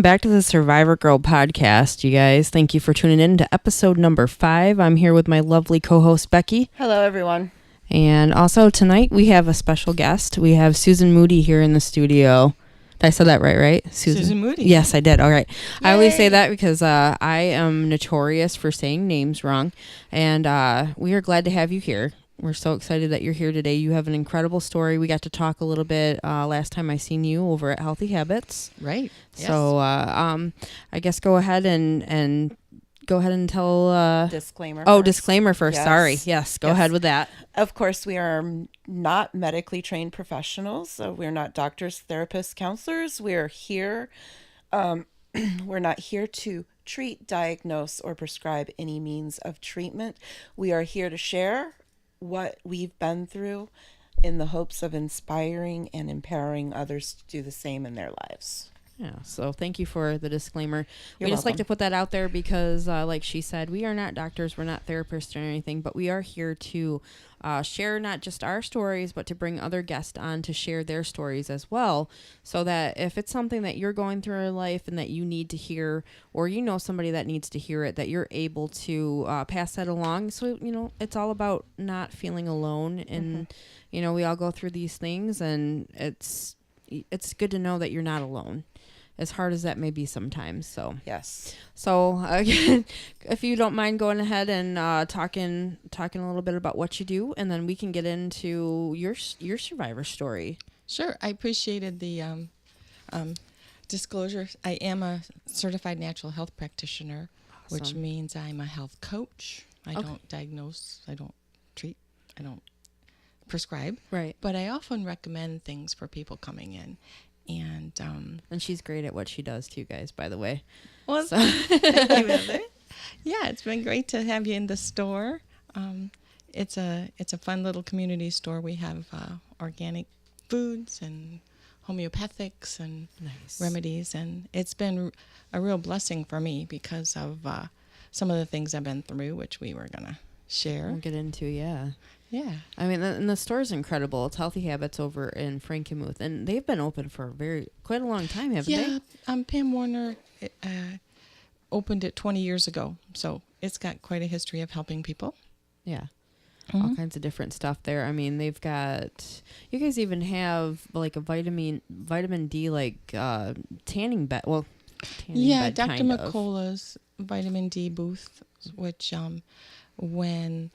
welcome back to the Survivor Girl podcast, you guys. Thank you for tuning in to episode number 5. I'm here with my lovely co-host, Becky. Hello, everyone. And also tonight we have a special guest. We have Suzan Moody here in the studio. Did I say that right? Suzan Moody. Yes, I did. All right. Yay. I always say that because I am notorious for saying names wrong. And we are glad to have you here. We're so excited that you're here today. You have an incredible story. We got to talk a little bit last time I seen you over at Healthy Habitz. Right. Yes. So I guess go ahead and tell disclaimer. Oh, first. disclaimer first. Yes. Sorry. Yes, go ahead with that. Of course, we are not medically trained professionals. So we're not doctors, therapists, counselors. We're here. We're not here to treat, diagnose, or prescribe any means of treatment. We are here to share what we've been through in the hopes of inspiring and empowering others to do the same in their lives. Yeah, so thank you for the disclaimer. You're We just like welcome. to put that out there because, like she said, we are not doctors, we're not therapists or anything, but we are here to share not just our stories, but to bring other guests on to share their stories as well, so that if it's something that you're going through in life and that you need to hear, or you know somebody that needs to hear it, that you're able to pass that along. So, it's all about not feeling alone, and, we all go through these things, and it's good to know that you're not alone, as hard as that may be sometimes. So Yes. So again, if you don't mind going ahead and talking a little bit about what you do, and then we can get into your survivor story. Sure. I appreciated the disclosure. I am a certified natural health practitioner, which Awesome. means I'm a health coach. I Okay. don't diagnose, I don't treat, I don't prescribe, Right. but I often recommend things for people coming in. And And she's great at what she does too, guys, by the way. well, So thank you, Heather. Yeah, it's been great to have you in the store. It's a fun little community store. We have organic foods and homeopathics and Nice. remedies, and it's been a real blessing for me because of some of the things I've been through, which we were gonna share. We'll get into, yeah. Yeah. I mean, and the store's incredible. It's Healthy Habits over in Frankenmuth, and they've been open for quite a long time, haven't Yeah, they? Pam Warner opened it 20 years ago, so it's got quite a history of helping people. Yeah. All kinds of different stuff there. I mean, you guys even have like a vitamin D, like tanning bed. Well, tanning Yeah, bed, Dr. kind of. McCullough's vitamin D booth, which when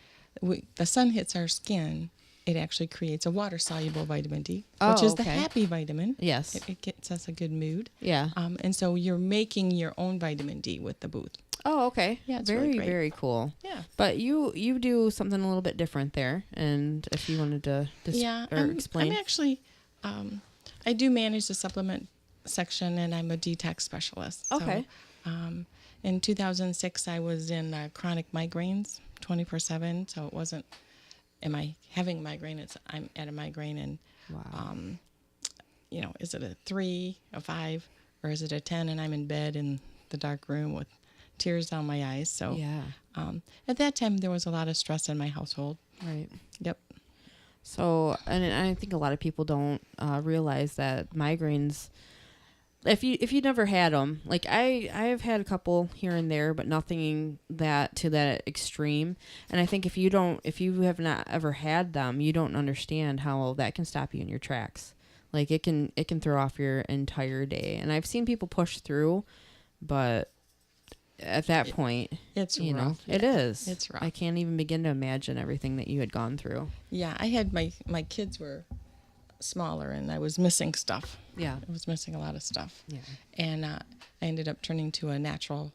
the sun hits our skin, it actually creates a water-soluble vitamin D, which is the okay. happy vitamin. Yes. It gets us a good mood. Yeah. And so you're making your own vitamin D with the booth. Oh, okay. Yeah, it's very, really great. very cool. Yeah. But you do something a little bit different there, and if you wanted to explain. I'm actually, I do manage the supplement section, and I'm a detox specialist. Okay. So, in 2006, I was in chronic migraines 24/7. So it wasn't, am I having a migraine? I'm at a migraine, and Wow. is it a 3, a 5, or is it a 10? And I'm in bed in the dark room with tears down my eyes. So Yeah. at that time, there was a lot of stress in my household. Right. Yep. So, and I think a lot of people don't realize that migraines, if you never had them, like I have had a couple here and there, but nothing to that extreme. And I think if you have not ever had them, you don't understand how that can stop you in your tracks. Like it can throw off your entire day. And I've seen people push through, but at that point, It's you know, rough. it Yeah. is. It's rough. I can't even begin to imagine everything that you had gone through. Yeah, I had my kids were smaller, and I was missing stuff. Yeah. I was missing a lot of stuff, Yeah. and I ended up turning to a natural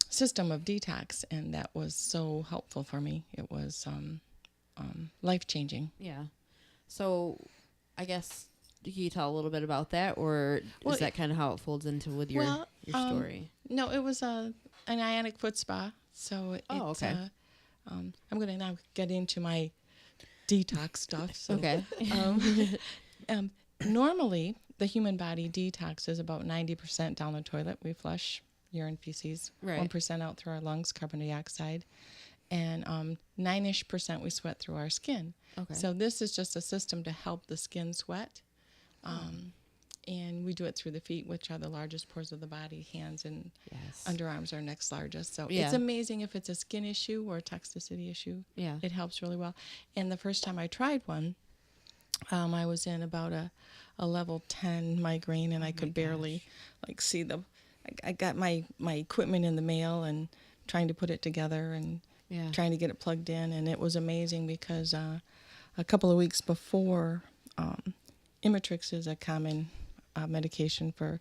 system of detox, and that was so helpful for me. It was life changing. Yeah. So, I guess can you tell a little bit about that, or Well, is that kind of how it folds into with your story? No, it was an ionic foot spa. So okay. I'm going to now get into my detox stuff. So, Okay. Normally, the human body detoxes about 90% down the toilet. We flush urine, feces, Right. 1% out through our lungs, carbon dioxide, and 9-ish% we sweat through our skin. Okay. So this is just a system to help the skin sweat. And we do it through the feet, which are the largest pores of the body. Hands and Yes. underarms are next largest. So Yeah. it's amazing if it's a skin issue or a toxicity issue. Yeah. It helps really well. And the first time I tried one, I was in about a level 10 migraine, and I could barely see I got my equipment in the mail and trying to put it together and Yeah. trying to get it plugged in. And it was amazing because a couple of weeks before, Imatrix is a common medication for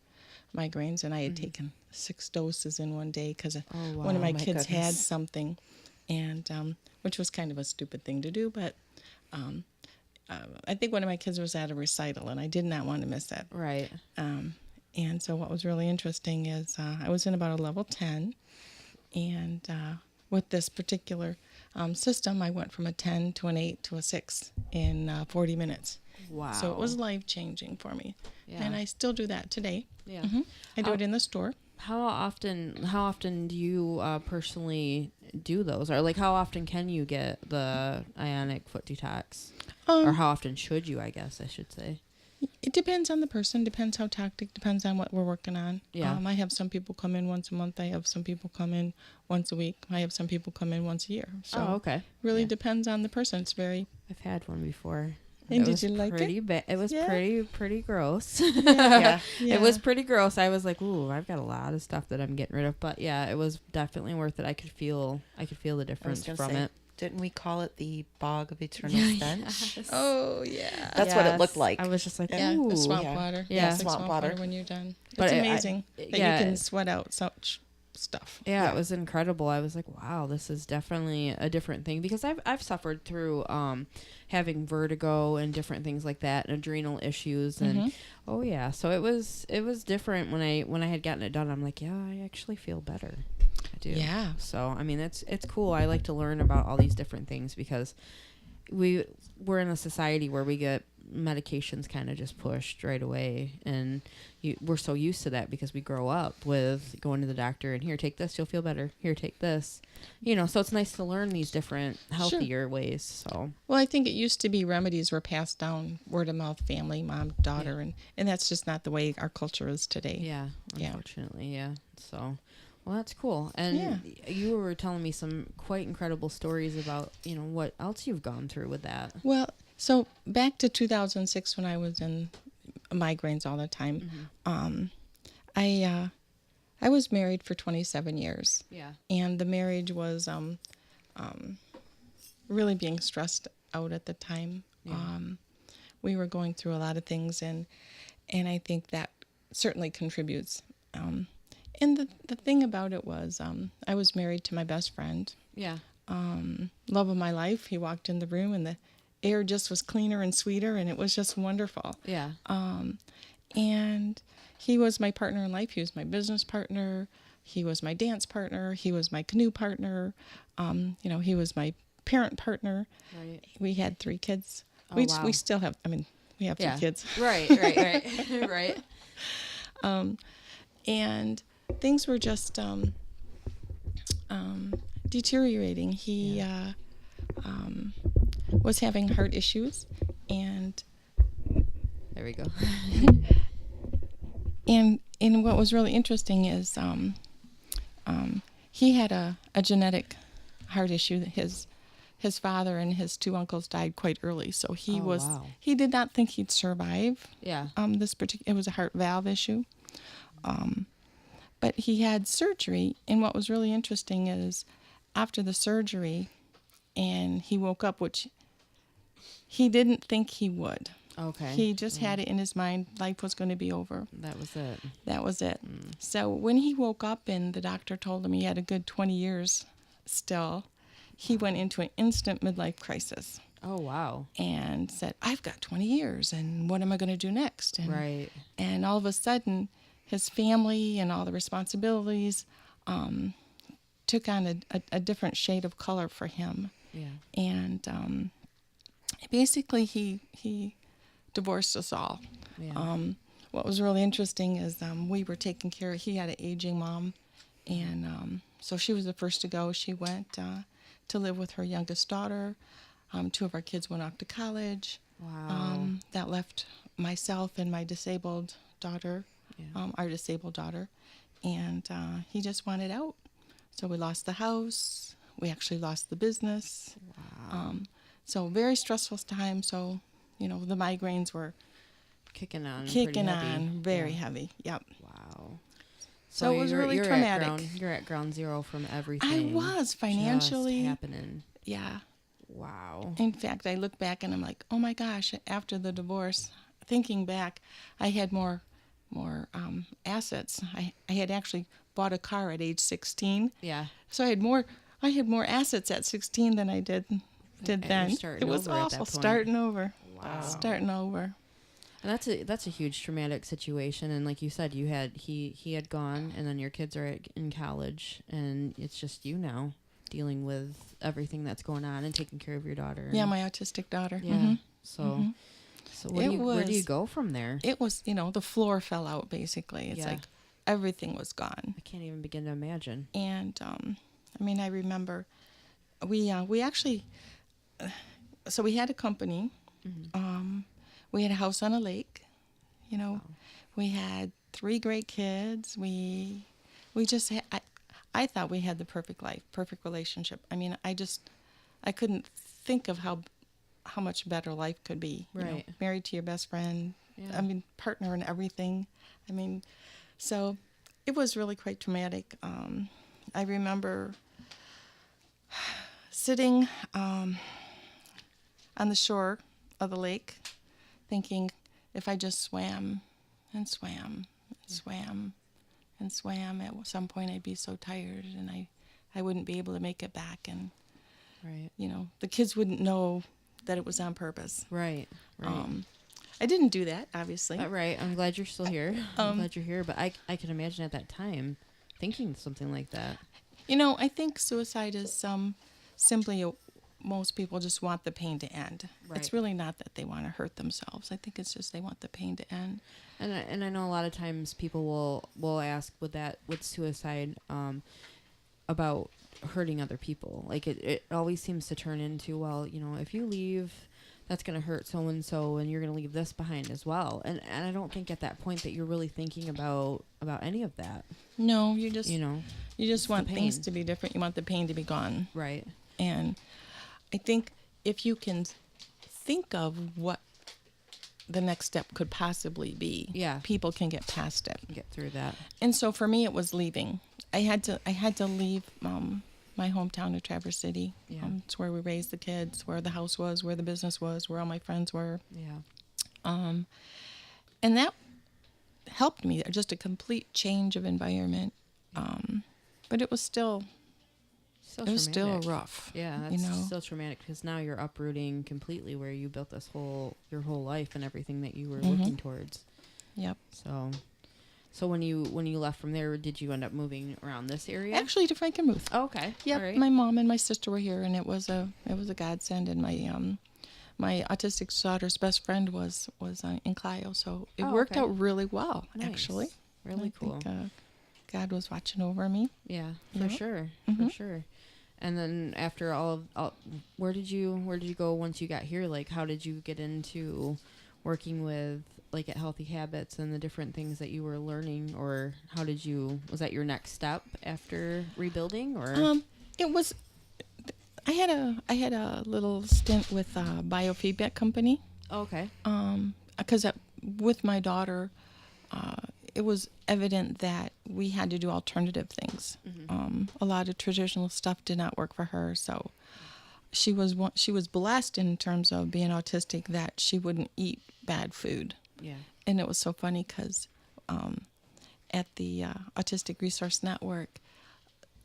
migraines, and I had taken 6 doses in one day because one of my kids had something, and which was kind of a stupid thing to do, but I think one of my kids was at a recital, and I did not want to miss it. Right. And so what was really interesting is I was in about a level 10, and with this particular system, I went from a 10 to an 8 to a 6 in 40 minutes. Wow. So it was life-changing for me. Yeah. And I still do that today. Yeah. Mm-hmm. I do it in the store. How often do you personally do those? Or like how often can you get the ionic foot detox? Or how often should you, I guess I should say? It depends on the person, depends how tactic, depends on what we're working on. Yeah. I have some people come in once a month. I have some people come in once a week. I have some people come in once a year. So okay. really depends on the person. It's very... I've had one before. And did you like it? It was pretty gross. Yeah. Yeah. It was pretty gross. I was like, ooh, I've got a lot of stuff that I'm getting rid of. But yeah, it was definitely worth it. I could feel the difference from it. Didn't we call it the bog of eternal stench? Yes. Oh, yeah. That's what it looked like. I was just like, Yeah, ooh. the swamp Yeah. water. Yeah. It's like Swamp water. when you're done. But It's amazing that you yeah. can sweat out such stuff. Yeah, it was incredible. I was like, wow, this is definitely a different thing because I've suffered through having vertigo and different things like that and adrenal issues and oh yeah, so it was different when I had gotten it done. I'm like, yeah, I actually feel better. I do. Yeah. So, I mean, it's cool. I like to learn about all these different things because we're in a society where we get medications kind of just pushed right away, and we're so used to that because we grow up with going to the doctor and here, take this, you'll feel better. Here, take this. So it's nice to learn these different healthier ways. So Well, I think it used to be remedies were passed down word of mouth, family, mom, daughter, and that's just not the way our culture is today. yeah, Yeah. unfortunately, yeah. So well, that's cool. And you were telling me some quite incredible stories about, what else you've gone through with that. Well, so back to 2006 when I was in migraines all the time, I was married for 27 years. Yeah. And the marriage was really being stressed out at the time. Yeah. We were going through a lot of things, and I think that certainly contributes. And the thing about it was I was married to my best friend. Yeah. Love of my life. He walked in the room and the air just was cleaner and sweeter, and it was just wonderful. Yeah. And he was my partner in life. He was my business partner. He was my dance partner. He was my canoe partner. He was my parent partner. Right. We had 3 kids. Oh, we wow. we still have. We have 3 kids. Right. Right. And things were just deteriorating. He was having heart issues, and There we go. and what was really interesting is he had a genetic heart issue. His father and his 2 uncles died quite early, so wow. he did not think he'd survive. Yeah. It was a heart valve issue. But he had surgery, and what was really interesting is after the surgery, and he woke up, which he didn't think he would. Okay. He just had it in his mind life was going to be over. That was it. That was it. So when he woke up and the doctor told him he had a good 20 years still, he went into an instant midlife crisis. Oh, wow. And said, I've got 20 years, and what am I going to do next? And, Right. And all of a sudden, his family and all the responsibilities took on a different shade of color for him. Yeah. And basically, he divorced us all. Yeah. What was really interesting is we were taking care of, he had an aging mom, and so she was the first to go. She went to live with her youngest daughter. 2 of our kids went off to college. Wow. That left myself and my disabled daughter, Yeah. our disabled daughter, and he just wanted out. So we lost the house. We actually lost the business. Wow. So very stressful time. So, the migraines were Kicking on. kicking pretty heavy. on very Yeah. heavy. Yep. Wow. So it was really traumatic. You're at ground zero from I everything. was financially. Just happening. Yeah. Wow. In fact, I look back and I'm like, oh my gosh, after the divorce, thinking back, I had more assets. I had actually bought a car at age 16. Yeah. So I had more assets at 16 than I did And then. you're starting It was over at that awful, point. starting over. Wow. Starting over. And that's a huge traumatic situation. And like you said, he had gone, and then your kids are in college, and it's just you now dealing with everything that's going on and taking care of your daughter. Yeah, my autistic daughter. Yeah. Mhm. So where do you go from there? It was, the floor fell out basically. It's Yeah. like everything was gone. I can't even begin to imagine. And I remember we actually, so we had a company. We had a house on a lake. We had 3 great kids. We just had, I thought we had the perfect life, perfect relationship. I couldn't think of how much better life could be. Right. Married to your best friend. Yeah. Partner in everything. So it was really quite traumatic. I remember sitting on the shore of the lake, thinking if I just swam and swam and swam and swam, at some point I'd be so tired and I wouldn't be able to make it back, and Right. the kids wouldn't know that it was on purpose. Right. Right. I didn't do that, obviously. Right. I'm glad you're still here. I'm glad you're here. But I can imagine at that time thinking something like that. I think suicide is simply most people just want the pain to end. Right. It's really not that they want to hurt themselves. I think it's just they want the pain to end. And I know a lot of times people will ask with suicide about hurting other people. Like it always seems to turn into, well, if you leave, that's going to hurt so and so, and you're going to leave this behind as well. And I don't think at that point that you're really thinking about any of that. No, you just you just want the things pain. to be different. You want the pain to be gone. Right. And I think if you can think of what the next step could possibly be, Yeah. people can get past it. Get through that. And so for me, it was leaving. I had to leave my hometown of Traverse City. Yeah. It's where we raised the kids, where the house was, where the business was, where all my friends were. Yeah. And that helped me. Just a complete change of environment. But it was still traumatic. rough. Yeah, that's still traumatic because now you're uprooting completely where you built your whole life and everything that you were working towards. Yep. So when you left from there, did you end up moving around this area? Actually, to Frankenmuth. Oh, okay. Yep. All right. My mom and my sister were here, and it was a godsend. And my autistic daughter's best friend was in Clio, so it worked out really well. Nice. Actually, Really I cool. think, God was watching over me. Yeah, for Yep. sure. Mhm. For sure. And then after all, where did you go once you got here? Like, how did you get into working with, like, at Healthy Habits and the different things that you were learning, or was that your next step after rebuilding, or? It was. I had a little stint with a biofeedback company. Oh, okay. Because with my daughter, it was evident that we had to do alternative things. A lot of traditional stuff did not work for her, so she was blessed in terms of being autistic that she wouldn't eat bad food. Yeah. And it was so funny because at the Autistic Resource Network,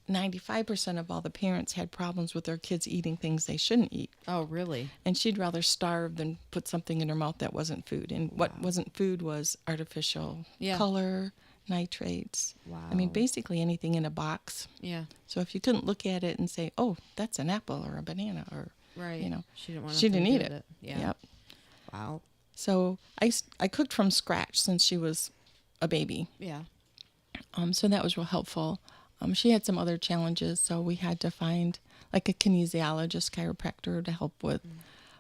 95% of all the parents had problems with their kids eating things they shouldn't eat. Oh, really? And she'd rather starve than put something in her mouth that wasn't food. And what wasn't food was artificial color, nitrates. Wow. I mean, basically anything in a box. Yeah. So if you couldn't look at it and say, oh, that's an apple or a banana, or, Right. she didn't want. she didn't eat it. Yeah. Yep. Wow. So I cooked from scratch since she was a baby. Yeah. So that was real helpful. She had some other challenges, so we had to find like a kinesiologist, chiropractor to help with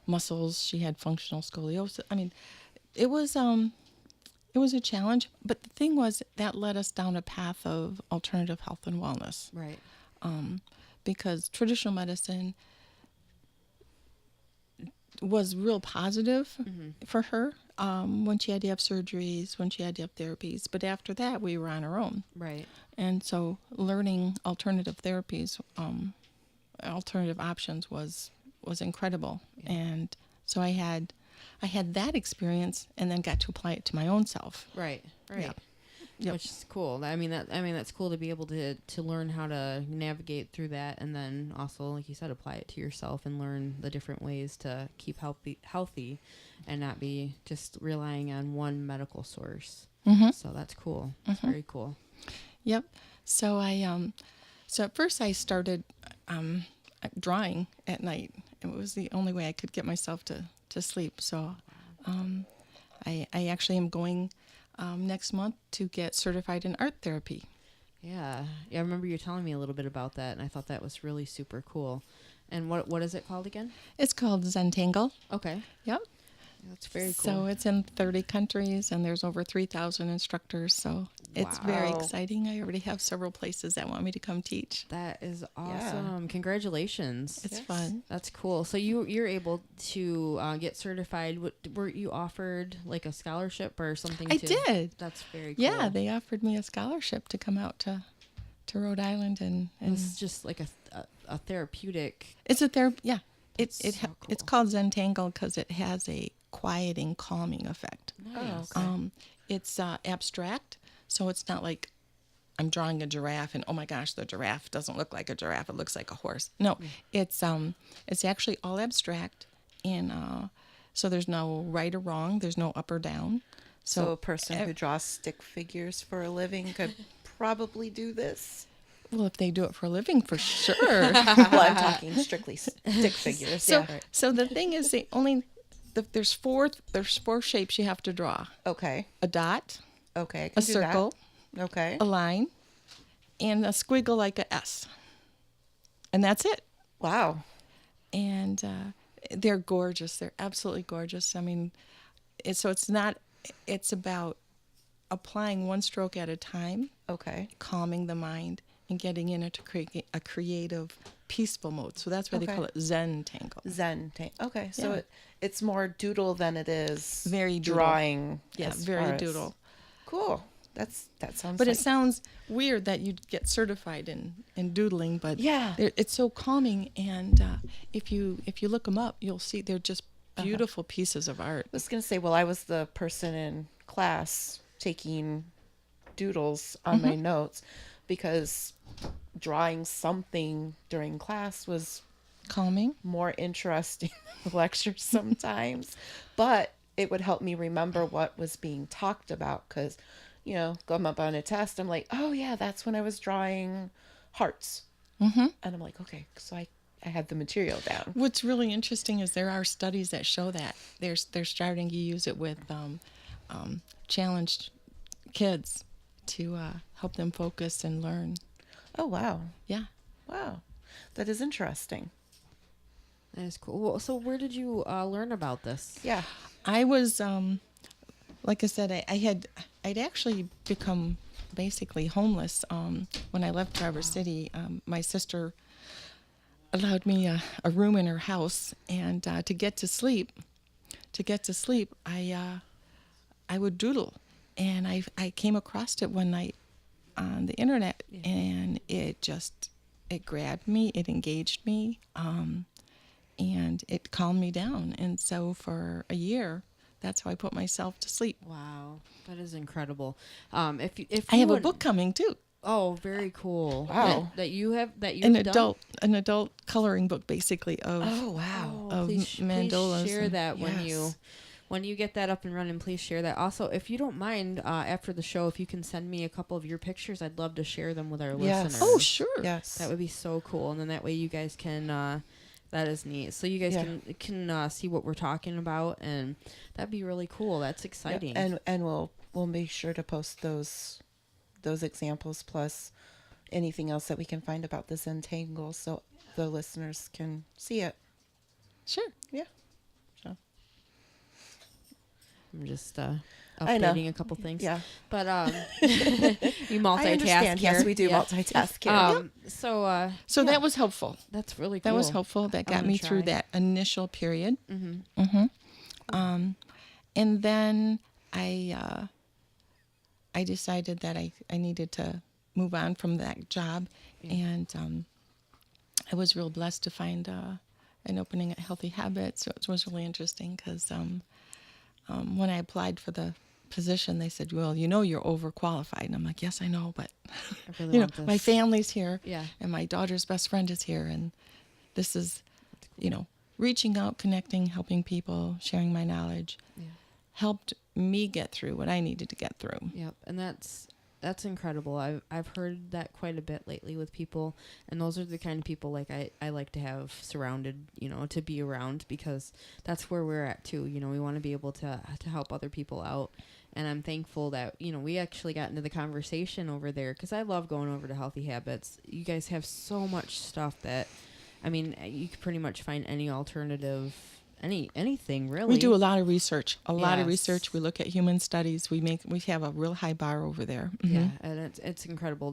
muscles. She had functional scoliosis. I mean, it was it was a challenge. But the thing was that led us down a path of alternative health and wellness. Right. Because traditional medicine was real positive for her when she had to have surgeries, when she had to have therapies. But after that, we were on our own. Right. And so learning alternative therapies, alternative options was incredible. Yeah. And so I had that experience and then got to apply it to my own self. Right. Right. Yeah. Yep. Which is cool. That's cool to be able to learn how to navigate through that, and then also, like you said, apply it to yourself and learn the different ways to keep healthy, and not be just relying on one medical source. Mm-hmm. So that's cool. That's very cool. Yep. So so at first I started drawing at night. It was the only way I could get myself to sleep. So I actually am going next month to get certified in art therapy. Yeah, I remember you telling me a little bit about that, and I thought that was really super cool. And what is it called again? It's called Zentangle. Okay. Yep. That's very cool. So it's in 30 countries, and there's over 3,000 instructors. So it's very exciting. I already have several places that want me to come teach. That is awesome. Yeah. Congratulations. It's fun. That's cool. So you're able to get certified. Were you offered like a scholarship or something? I did. That's very cool. Yeah, they offered me a scholarship to come out to Rhode Island. And it's just like a therapeutic. It's a therapy. Yeah. It's so cool. It's called Zentangle because it has a quieting, calming effect. Nice. It's abstract, so it's not like I'm drawing a giraffe and oh my gosh, the giraffe doesn't look like a giraffe; it looks like a horse. No, it's actually all abstract, and so there's no right or wrong. There's no up or down. So a person who draws stick figures for a living could probably do this. Well, if they do it for a living, for sure. Well, I'm talking strictly stick figures. So the thing is, there's four shapes you have to draw. Okay. A dot. Okay. A circle. That. Okay. A line, and a squiggle like a S. And that's it. Wow. And they're gorgeous. They're absolutely gorgeous. I mean, it's about applying one stroke at a time. Okay. Calming the mind and getting into a creative, peaceful mode. So that's why they call it Zentangle. Zentangle. Okay. So it's more doodle than it is very drawing. Yeah, very doodle. Cool. That sounds. But it sounds weird that you'd get certified in doodling, but it's so calming. And if you look them up, you'll see they're just beautiful pieces of art. I was going to say, well, I was the person in class taking doodles on my notes because drawing something during class was calming, more interesting than the lecture sometimes, but it would help me remember what was being talked about because, going up on a test, I'm like, oh yeah, that's when I was drawing hearts. And I'm like, okay, so I had the material down. What's really interesting is there are studies that show that they're starting to use it with challenged kids to help them focus and learn. Oh, wow. Yeah. Wow. That is interesting. That is cool. Well, so where did you learn about this? Yeah. I was, like I said, I'd actually become basically homeless when I left Traverse City. My sister allowed me a room in her house, and to get to sleep, I would doodle. And I came across it one night on the internet, and it grabbed me, it engaged me, and it calmed me down. And so for a year, that's how I put myself to sleep. Wow, that is incredible. If I have a book coming too. Oh, very cool. Wow. That you have an adult coloring book basically of mandalas. Please share that when you get that up and running, please share that. Also, if you don't mind, after the show, if you can send me a couple of your pictures, I'd love to share them with our listeners. Oh, sure. Yes. That would be so cool. And then that way you guys can, that is neat. So you guys can see what we're talking about, and that'd be really cool. That's exciting. Yeah. And we'll make sure to post those examples plus anything else that we can find about this Zentangle so the listeners can see it. Sure. Yeah. I'm just I know. updating a couple things. Yeah. But you multitask I understand. here. Yes, we do Yeah. multitask here. So that was helpful. That's really cool. That was helpful. That I got wanna me through try. that initial period. Mm-hmm. And then I decided that I needed to move on from that job. And I was real blessed to find an opening at Healthy Habits. So it was really interesting because when I applied for the position, they said, well, you're overqualified. And I'm like, yes, I know, but I really want this. my family's here, Yeah. and my daughter's best friend is here, and this is, reaching out, connecting, helping people, sharing my knowledge, helped me get through what I needed to get through. Yep, and that's incredible. I've heard that quite a bit lately with people, and those are the kind of people like I like to have surrounded, to be around, because that's where we're at too. We want to be able to help other people out, and I'm thankful that we actually got into the conversation over there, because I love going over to Healthy Habits. You guys have so much stuff that, you could pretty much find any alternative. Anything really. We do a lot of research. Yes. We look at human studies. We have a real high bar over there. Mm-hmm. Yeah, and it's incredible.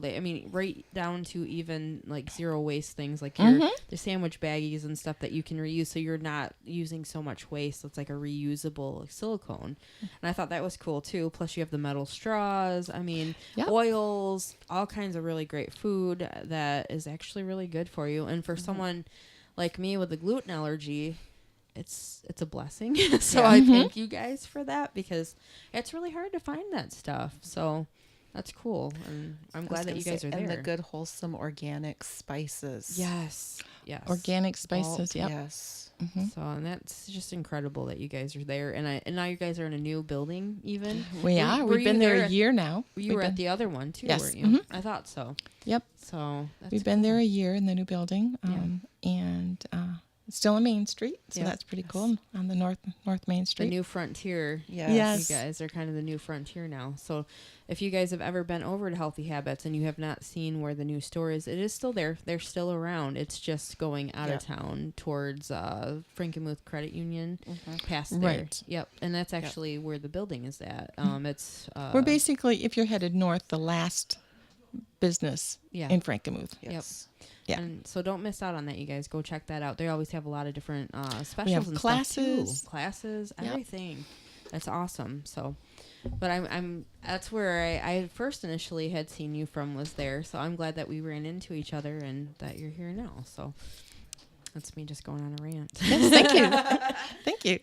Right down to even like zero waste things, like the sandwich baggies and stuff that you can reuse, so you're not using so much waste. It's like a reusable silicone, and I thought that was cool too. Plus, you have the metal straws. Yep. Oils, all kinds of really great food that is actually really good for you. And for someone like me with a gluten allergy, it's a blessing. So I thank you guys for that, because it's really hard to find that stuff. So that's cool. And I'm glad that you guys are there. And the good, wholesome, organic spices. Yes. Organic spices. Yep. Yes. Mm-hmm. So, and that's just incredible that you guys are there. And now you guys are in a new building even. We are. Were We've been you there a year now. You were at the other one too, Yes. weren't you? Mm-hmm. I thought so. Yep. So that's We've been there a year in the new building. Yeah. And it's still on Main Street, so Yeah. that's pretty cool, on the North Main Street. The new frontier. Yes. You guys are kind of the new frontier now. So if you guys have ever been over to Healthy Habits and you have not seen where the new store is, it is still there. They're still around. It's just going out of town towards Frankenmuth Credit Union, past there. Right. Yep. And that's actually where the building is at. It's We're basically, if you're headed north, the last business in Frankenmuth. Yes. Yeah. And so don't miss out on that, you guys. Go check that out. They always have a lot of different specials. We have and classes. stuff too. Classes, Yep. everything. That's awesome. So, but I'm that's where I first initially had seen you from, was there. So I'm glad that we ran into each other and that you're here now. So that's me just going on a rant. Yes, thank you. Thank you.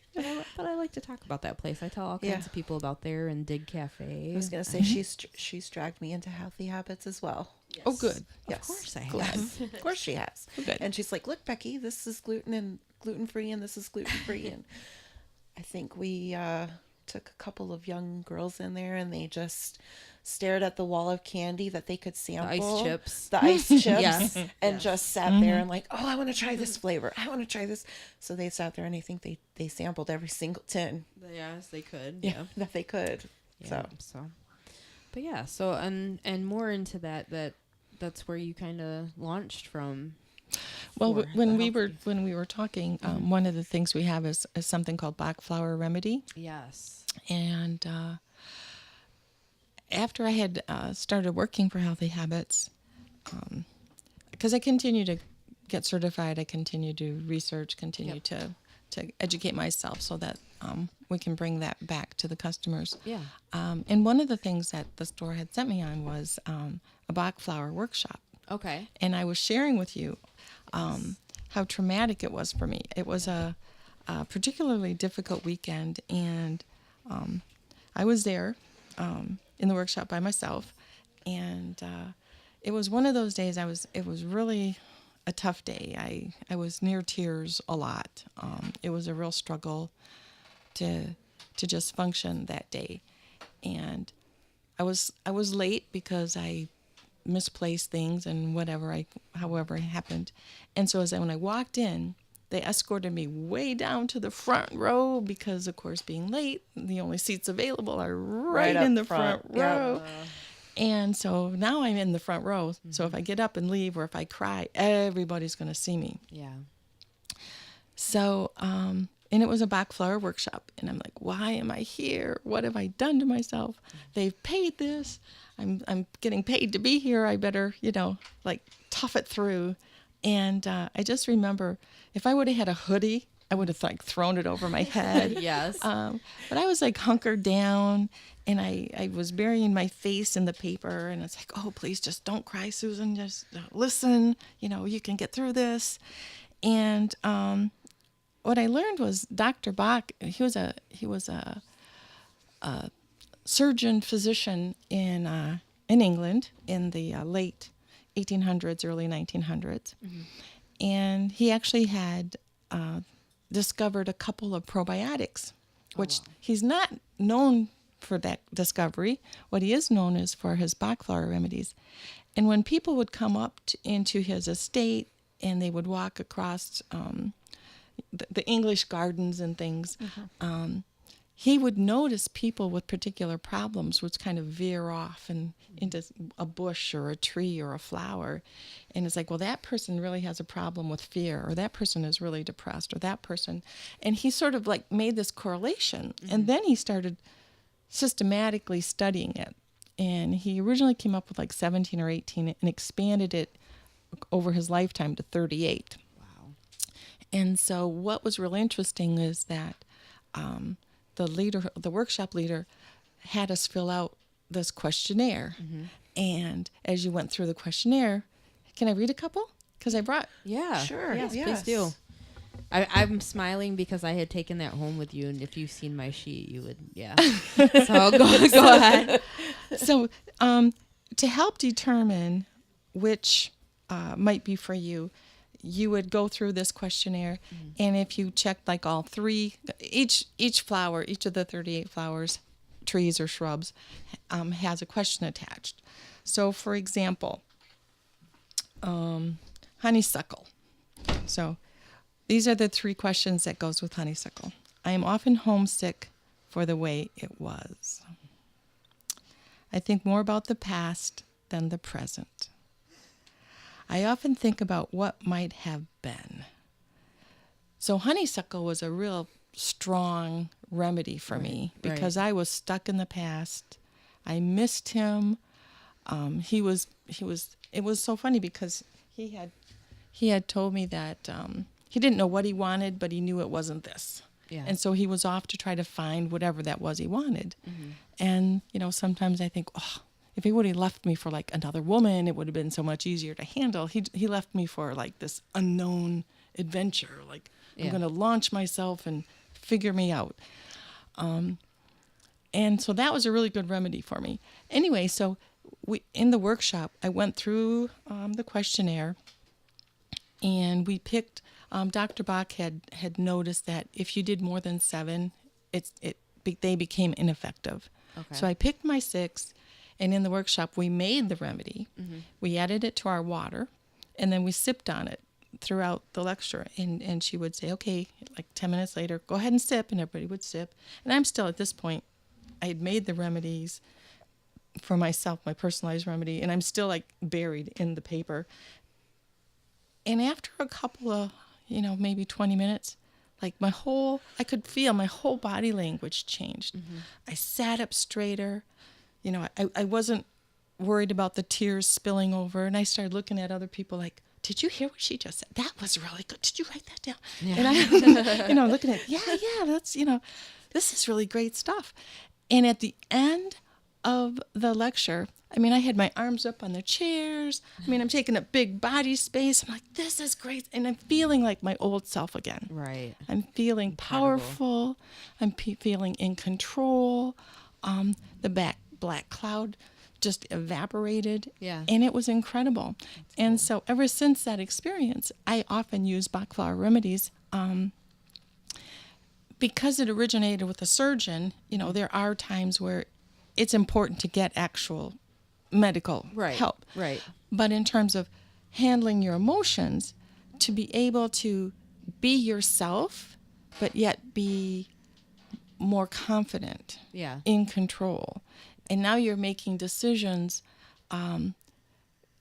But I like to talk about that place. I tell all kinds of people about there, and Dig Cafe. I was going to say she's dragged me into Healthy Habits as well. Yes. Oh, good. Yes. Of course I Glad. have. Of course she has. Good. And she's like, look, Becky, this is gluten free and this is gluten free. And I think we took a couple of young girls in there, and they just stared at the wall of candy that they could sample. Ice chips. The ice chips. Yes. And Yes. just sat there and like, oh, I want to try this flavor. I want to try this. So they sat there, and I think they sampled every single tin Yes, they could. Yeah. that they could. Yeah, but yeah, so and more into that's where you kind of launched from. Well, for when the we were talking, one of the things we have is something called Bach Flower Remedy. Yes. And after I had started working for Healthy Habits, because I continue to get certified, I continue to research, continue to educate myself so that we can bring that back to the customers. Yeah. And one of the things that the store had sent me on was a Bach flower workshop. Okay. And I was sharing with you how traumatic it was for me. It was a particularly difficult weekend, and I was there in the workshop by myself, and it was one of those days. It was really a tough day. I was near tears a lot. It was a real struggle to just function that day, and I was late because I misplaced things and however it happened. And so when I walked in, they escorted me way down to the front row because, of course, being late, the only seats available are right in the front row. And so now I'm in the front row. Mm-hmm. So if I get up and leave, or if I cry, everybody's going to see me. Yeah. So and it was a Bach flower workshop. And I'm like, why am I here? What have I done to myself? They've paid this. I'm getting paid to be here. I better, like tough it through. And I just remember if I would have had a hoodie, I would have like thrown it over my head. Yes. But I was like hunkered down, and I was burying my face in the paper, and it's like, oh, please just don't cry, Susan. Just listen. You can get through this. And what I learned was Dr. Bach. He was a surgeon physician in England in the late 1800s, early 1900s, and he actually had discovered a couple of probiotics, which he's not known for that discovery. What he is known is for his Bach flower remedies. And when people would come up into his estate and they would walk across the English gardens and things, he would notice people with particular problems would kind of veer off and into a bush or a tree or a flower. And it's like, well, that person really has a problem with fear, or that person is really depressed, or that person. And he sort of like made this correlation. And then he started systematically studying it. And he originally came up with like 17 or 18 and expanded it over his lifetime to 38. Wow. And so what was really interesting is that the workshop leader had us fill out this questionnaire. And as you went through the questionnaire, can I read a couple? Because I brought... Yeah. Sure. Yes, Yes. please do. I'm smiling because I had taken that home with you, and if you've seen my sheet, you would, yeah. So go ahead. So to help determine which might be for you, you would go through this questionnaire, and if you checked like all three, each flower, each of the 38 flowers, trees or shrubs, has a question attached. So for example, honeysuckle. So these are the three questions that goes with honeysuckle. I am often homesick for the way it was. I think more about the past than the present. I often think about what might have been. So honeysuckle was a real strong remedy for me because I was stuck in the past. I missed him. It was so funny because he had told me that he didn't know what he wanted, but he knew it wasn't this. Yeah. And so he was off to try to find whatever that was he wanted. And, sometimes I think, oh, if he would have left me for like another woman, it would have been so much easier to handle. He left me for like this unknown adventure. Like I'm going to launch myself and figure me out. And so that was a really good remedy for me. Anyway, so in the workshop, I went through the questionnaire, and we picked. Dr. Bach had noticed that if you did more than 7, they became ineffective. Okay. So I picked my 6, and in the workshop we made the remedy. We added it to our water, and then we sipped on it throughout the lecture. And she would say, okay, like 10 minutes later, go ahead and sip, and everybody would sip. And I'm still at this point, I had made the remedies for myself, my personalized remedy, and I'm still like buried in the paper. And after a couple of, maybe 20 minutes, like I could feel my whole body language changed. I sat up straighter. I wasn't worried about the tears spilling over. And I started looking at other people like, did you hear what she just said? That was really good. Did you write that down? Yeah. And I, looking at, that's, this is really great stuff. And at the end of the lecture, I had my arms up on the chairs. I'm taking up big body space. I'm like, this is great. And I'm feeling like my old self again. Right. I'm feeling powerful. I'm feeling in control. The black cloud just evaporated. Yeah. And it was incredible. And so ever since that experience, I often use Bach flower remedies. Because it originated with a surgeon, there are times where it's important to get actual medical help. Right. But in terms of handling your emotions, to be able to be yourself, but yet be more confident, in control. And now you're making decisions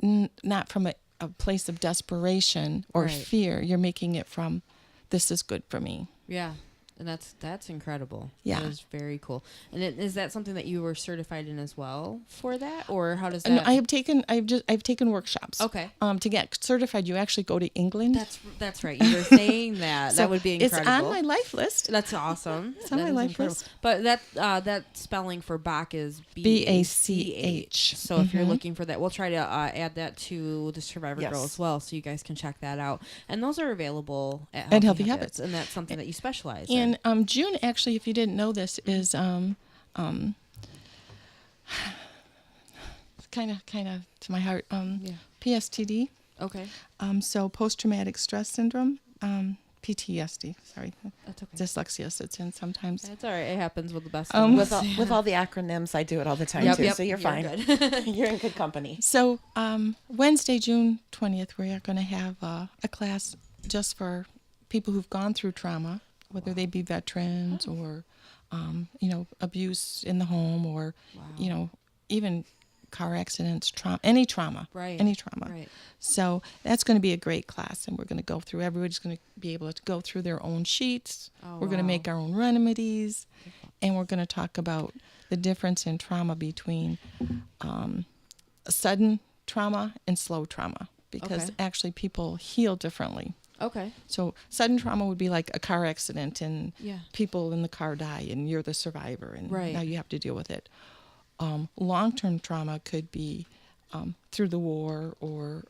not from a place of desperation or fear. You're making it from, this is good for me. Yeah. And that's incredible. Yeah. That is very cool. And is that something that you were certified in as well for that, or how does And that? I've taken workshops. Okay. To get certified, you actually go to England. That's right. You were saying that. So that would be incredible. It's on my life list. That's awesome. It's on That my is life incredible. list. But that spelling for Bach is BACH. So if you're looking for that, we'll try to add that to the Survivor Girl as well, so you guys can check that out. And those are available at Healthy Habitz, and that's something that you specialize in. And June, actually, if you didn't know this, is kind of to my heart. PSTD. Okay. So post-traumatic stress syndrome. PTSD. Sorry, That's okay. dyslexia sits in sometimes. That's all right. It happens with the best. With all the acronyms, I do it all the time too. So you're fine. Good. You're in good company. So Wednesday, June 20th, we are going to have a class just for people who've gone through trauma, whether they be veterans or, abuse in the home or, even car accidents, any trauma. Right. Any trauma. Right. So that's going to be a great class, and we're going to go through. Everybody's going to be able to go through their own sheets. We're going to make our own remedies, and we're going to talk about the difference in trauma between sudden trauma and slow trauma, because actually people heal differently. Okay. So sudden trauma would be like a car accident, and Yeah. people in the car die, and you're the survivor, and Right. now you have to deal with it. Long-term trauma could be through the war or,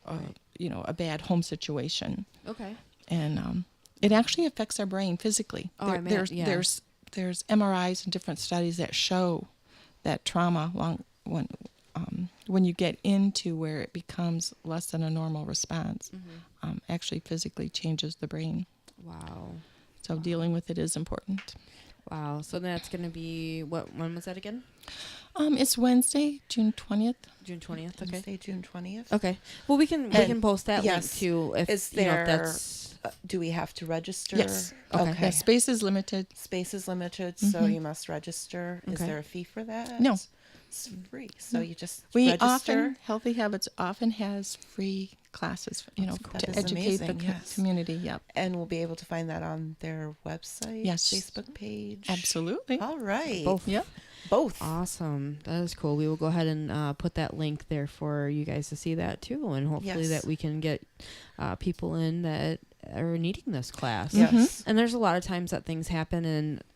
a bad home situation. Okay. And it actually affects our brain physically. Oh, There's MRIs and different studies that show that trauma, when you get into where it becomes less than a normal response, actually physically changes the brain. Wow. So dealing with it is important. Wow. So that's going to be, when was that again? It's Wednesday, June 20th. June 20th. Okay. Wednesday, June 20th. Okay. Well, we can post that link too. If, Is there? if that's Do we have to register? Yes. Okay. Yeah, space is limited. Space is limited, so you must register. Is Okay. there a fee for that? No. It's free. So you just We register. Healthy Habits often has free classes, That to is educate amazing, the yes. community. Yep. And we'll be able to find that on their website, Yes. Facebook page. Absolutely. All right. Both. Yep. Both. awesome. That is cool. We will go ahead and put that link there for you guys to see that too, and hopefully Yes. that we can get people in that are needing this class. Yes. And there's a lot of times that things happen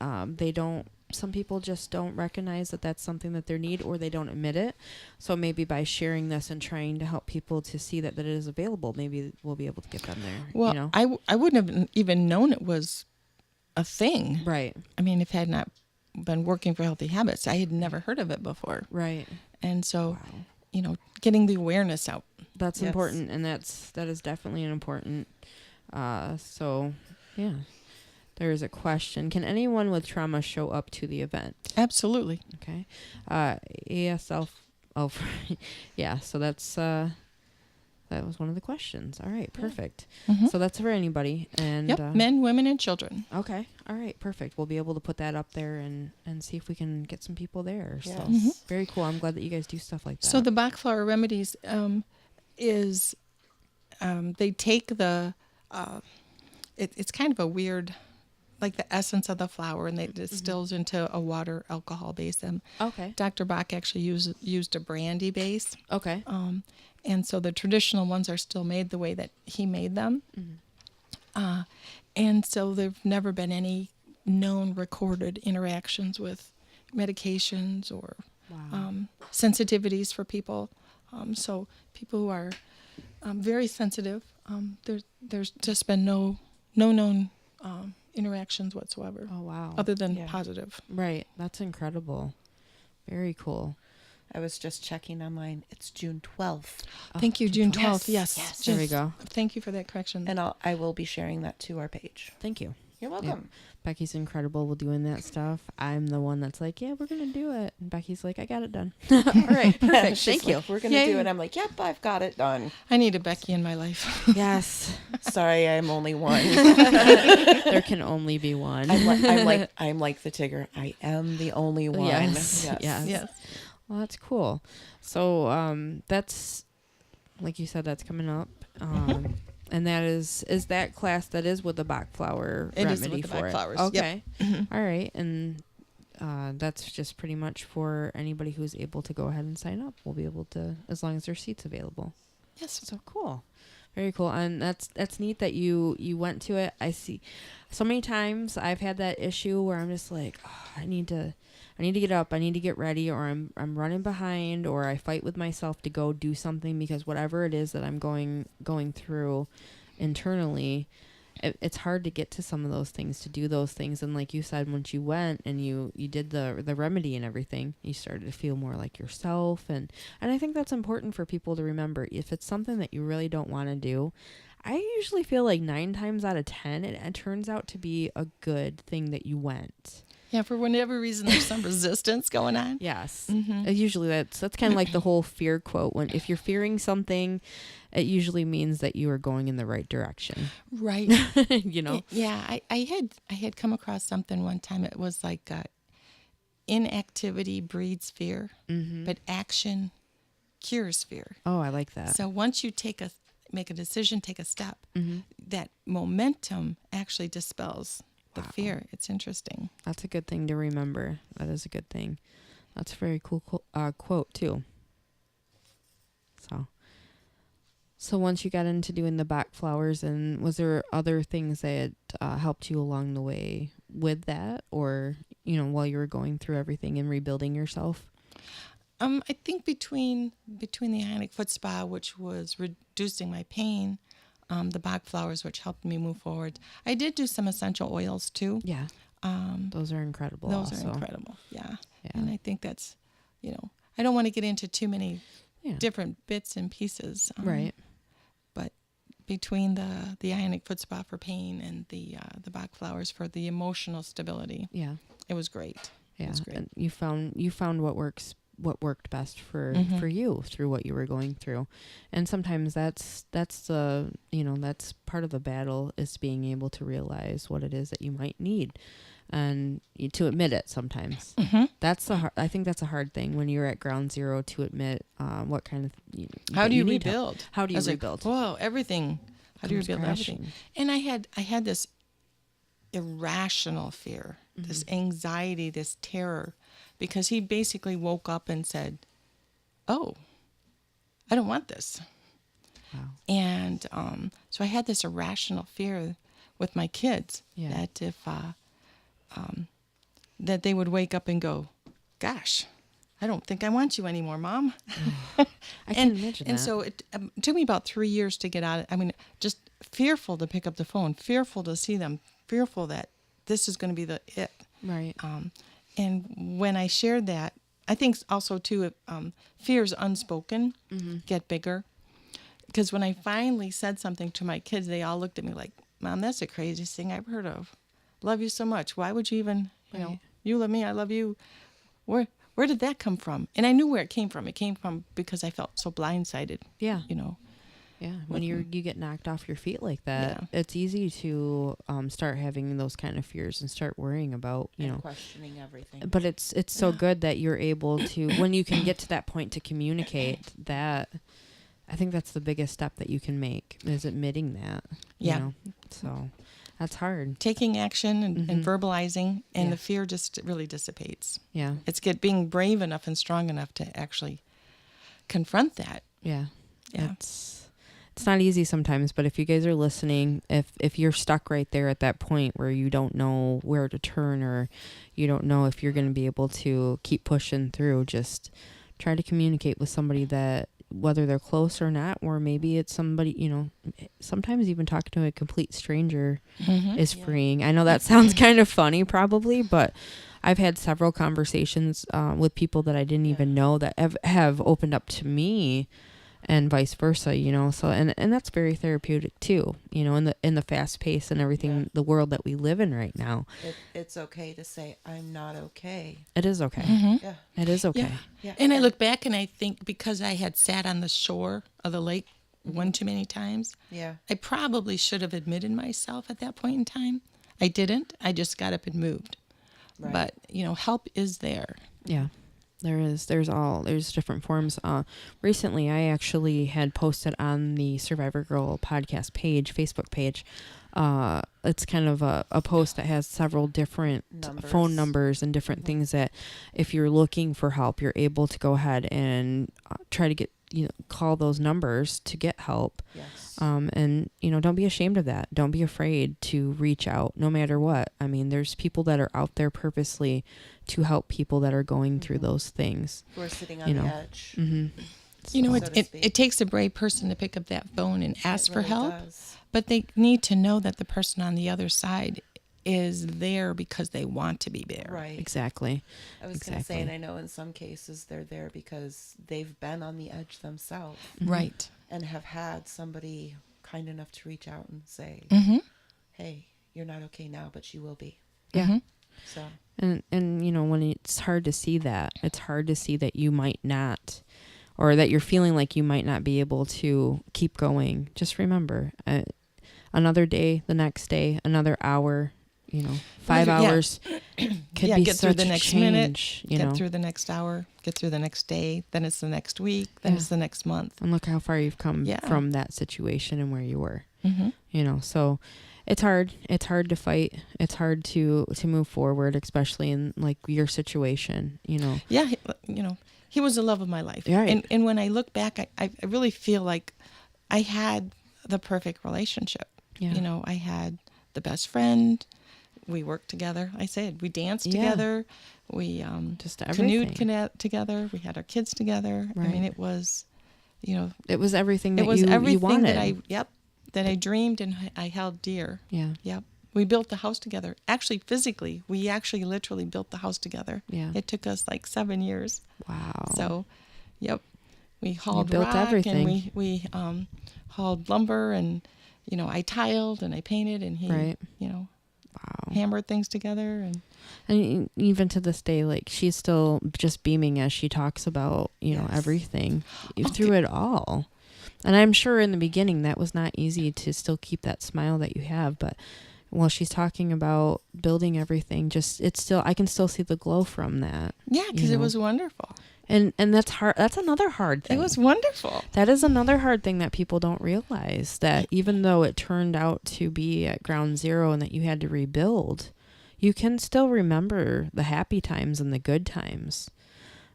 and they don't. Some people just don't recognize that that's something that they need, or they don't admit it. So maybe by sharing this and trying to help people to see that it is available, maybe we'll be able to get them there. Well, I wouldn't have even known it was a thing. Right. I mean, if I had not been working for Healthy Habits, I had never heard of it before. Right. And so, Wow. getting the awareness out. That's Yes. important, and that is definitely an important. So, yeah. There is a question. Can anyone with trauma show up to the event? Absolutely. Okay. ASL. Oh, yeah. So that's that was one of the questions. All right. Perfect. Mhm. So that's for anybody. And Yep. Men, women, and children. Okay. All right. Perfect. We'll be able to put that up there and see if we can get some people there. Yes. So Mhm. very cool. I'm glad that you guys do stuff like that. So the Bach flower remedies is they take the it's kind of a weird, like the essence of the flower, and it distills into a water alcohol base. Okay. Dr. Bach actually used a brandy base, Okay. and so the traditional ones are still made the way that he made them. And so there've never been any known recorded interactions with medications or Wow. sensitivities for people. So people who are very sensitive, there's just been no known interactions whatsoever, Oh wow. other than Yeah. positive. Right. That's incredible. Very cool. I was just checking online. It's June 12th. Thank you, June 12th. Yes, Yes. yes. There we go. Thank you for that correction. And I will be sharing that to our page. Thank you. You're welcome. Becky's incredible with doing that stuff. I'm the one that's like, yeah, we're going to do it. And Becky's like, I got it done. All right. Perfect. She's Thank you. like, we're going to Yay. do it. I'm like, yep, I've got it done. I need a Becky in my life. Yes. Sorry, I'm only one. There can only be one. I'm like the Tigger. I am the only one. Yes. Yes. Yes. Well, that's cool. So that's, like you said, that's coming up. And that is that class that is with the Bach flower It is remedy with the for Bach it. flowers. Okay. Yep. All right. And that's just pretty much for anybody who's able to go ahead and sign up. We'll be able to, as long as there's seats available. Yes. So cool. Very cool. And that's neat that you went to it. I see so many times I've had that issue where I'm just like, oh, I need to get up, I need to get ready, or I'm running behind, or I fight with myself to go do something because whatever it is that I'm going through internally, it's hard to get to some of those things, to do those things. And like you said, once you went and you did the remedy and everything, you started to feel more like yourself. And I think that's important for people to remember. If it's something that you really don't want to do, I usually feel like 9 times out of 10, it turns out to be a good thing that you went. Yeah, for whatever reason, there's some resistance going on. Yes. Mm-hmm. Usually that's kind of like the whole fear quote. When if you're fearing something, it usually means that you are going in the right direction. Right. You know? Yeah, I had come across something one time. It was like inactivity breeds fear, but action cures fear. Oh, I like that. So once you make a decision, take a step, that momentum actually dispels the fear. It's interesting. That's a good thing to remember. That is a good thing. That's a very cool quote too. So once you got into doing the Bach flowers, and was there other things that helped you along the way with that, or while you were going through everything and rebuilding yourself? I think between the ionic foot spa, which was reducing my pain, the Bach flowers, which helped me move forward. I did do some essential oils too. Yeah. Those are incredible. Those also. are incredible. Yeah. And I think that's, I don't want to get into too many different bits and pieces. Right. But between the ionic foot spa for pain and the Bach flowers for the emotional stability, it was great. Yeah. It was great. And you found what worked best for you through what you were going through. And sometimes that's the that's part of the battle, is being able to realize what it is that you might need and to admit it sometimes. That's I think that's a hard thing when you're at ground zero, to admit what kind of how do you rebuild? How do you rebuild? Whoa, everything. How do you rebuild crashing. everything? And I had this irrational fear, this anxiety, this terror, because he basically woke up and said, "Oh, I don't want this." Wow. And so I had this irrational fear with my kids that if that they would wake up and go, "Gosh, I don't think I want you anymore, Mom." I can imagine that. And so it took me about 3 years to get out of it. I mean, just fearful to pick up the phone, fearful to see them, fearful that this is going to be it. Right. And when I shared that, I think also too, fears unspoken get bigger. Because when I finally said something to my kids, they all looked at me like, "Mom, that's the craziest thing I've heard of. Love you so much. Why would you even, you love me, I love you. Where did that come from?" And I knew where it came from. It came from because I felt so blindsided. Yeah. Yeah, when you get knocked off your feet like that, it's easy to start having those kind of fears and start worrying about, and questioning everything. But it's so good that you're able to, when you can get to that point to communicate that. I think that's the biggest step that you can make, is admitting that. So that's hard. Taking action and verbalizing, and the fear just really dissipates. Yeah. It's being brave enough and strong enough to actually confront that. Yeah. Yeah. It's not easy sometimes, but if you guys are listening, if you're stuck right there at that point where you don't know where to turn, or you don't know if you're going to be able to keep pushing through, just try to communicate with somebody that, whether they're close or not, or maybe it's somebody, sometimes even talking to a complete stranger is freeing. I know that sounds kind of funny probably, but I've had several conversations with people that I didn't even know that have opened up to me, and vice versa, so, and that's very therapeutic too, in the fast pace and everything, the world that we live in right now. It's okay to say, "I'm not okay." It is okay. Yeah. It is okay. Yeah. And I look back and I think, because I had sat on the shore of the lake one too many times, I probably should have admitted myself at that point in time. I didn't. I just got up and moved. Right. But, help is there. Yeah. There's different forms. Recently I actually had posted on the Survivor Girl podcast page, Facebook page. It's kind of a post that has several different phone numbers and different things that if you're looking for help, you're able to go ahead and try to get, call those numbers to get help. Yes. And, don't be ashamed of that. Don't be afraid to reach out no matter what. I mean, there's people that are out there purposely to help people that are going through those things. Who are sitting on the edge. Mm-hmm. It takes a brave person to pick up that phone and ask for help, does. but they need to know that the person on the other side is there because they want to be there. Right. Exactly. I was going to say, and I know in some cases they're there because they've been on the edge themselves. Right. And have had somebody kind enough to reach out and say, hey, you're not okay now, but you will be. Yeah. So. And when it's hard to see that, it's hard to see that you might not, or that you're feeling like you might not be able to keep going. Just remember, another day, the next day, another hour, 5 hours could be get through such the a next change, minute, get through the next hour, get through the next day, then it's the next week, then it's the next month. And look how far you've come from that situation and where you were. So it's hard. It's hard to fight. It's hard to move forward, especially in like your situation, Yeah, he was the love of my life. Right. And when I look back, I really feel like I had the perfect relationship. Yeah. I had the best friend. We worked together. I said we danced together. We just canoed together. We had our kids together. Right. I mean, it was, it was everything that it was you everything wanted. that I dreamed and I held dear. Yeah. Yep. We built the house together. Actually, physically, we actually literally built the house together. Yeah. It took us like 7 years. Wow. So, yep. We hauled built rock everything. and we hauled lumber and, I tiled and I painted and he, Right. Wow. Hammered things together and even to this day, like she's still just beaming as she talks about, everything through it all. And I'm sure in the beginning that was not easy to still keep that smile that you have, but while she's talking about building everything, I can still see the glow from that. Yeah, because it was wonderful. And that's hard. That's another hard thing. It was wonderful. That is another hard thing that people don't realize, that even though it turned out to be at ground zero and that you had to rebuild, you can still remember the happy times and the good times.